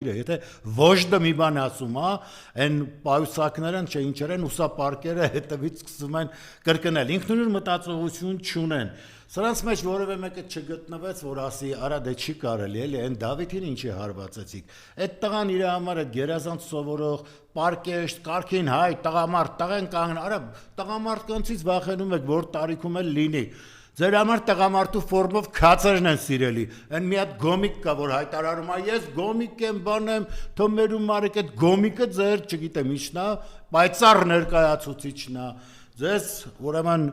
Եթե ոչ դա մի բան ասում, այն պայուսակներն չէ ինչեր են ուսապարկերը հետևից սկսում են կրկնել, ինքնուրույն մտածողություն չունեն։ Սրանց մեջ որևէ մեկը չգտնվեց, որ ասի, արա դե չի կարելի, էլի այն Դավիթին ինչի հարվածեցիք։ Այդ տղան իր համար այդ գերազանց սովորող, պարկեշտ, կարքին հայ, տղամարդ, տղեն կանգն, արա տղամարդկանցից վախենում եք, որ տարիքում էլ լինի։ Ձեր համար տղամարդու ֆորմով քացերն են սիրելի։ Այն մի հատ գոմիկ կա, որ հայտարարում է, ես գոմիկ եմ, բան եմ, թոմերում մարեք, այդ գոմիկը ձեր, չգիտեմ, ինչն է, պայծառ ներկայացուցիչն է։ Ձեզ ուրեմն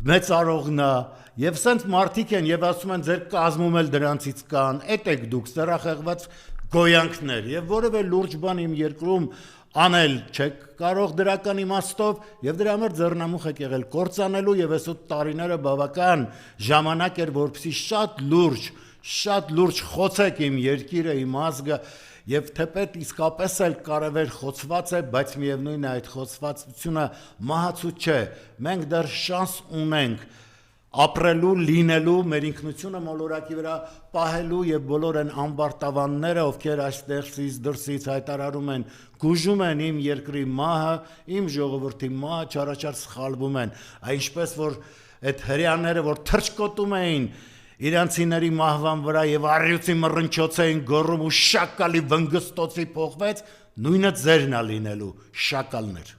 մեծարողն է, եւ սենց մարդիկ են եւ ասում են ձեր կազմում էլ դրանցից կան, էդ եք դուք սեռախեղված գոյանքներ եւ որևէ լուրջ բան իմ երկրում անել չեք կարող դրական իմաստով եւ դրա համար ձեռնամուխ եք եղել կործանելու եւ այս 8 տարիները բավական ժամանակ էր որպեսզի շատ լուրջ խոցեք իմ երկիրը, իմ ազգը եւ թեպետ իսկապես էլ կարևեր խոցված է, բայց միևնույն է այդ խոցվածությունը մահացու չէ։ Մենք դեռ շանս ունենք ապրելու, լինելու, մեր ինքնությունը մոլորակի վրա պահելու եւ բոլոր այն ամբարտավանները, ովքեր այստեղից դրսից հայտարարում են, գուժում են իմ երկրի մահը, իմ ժողովրդի մահը, չարաչար սխալվում են, այնպես որ այդ հрьяաները, որ թրջկոտում էին իրանցիների մահվան վրա եւ առյուծի մռնչոց էին գոռում ու շակալի վնգստոցի փոխվեց, նույնը ձերն է լինելու, շակալներ։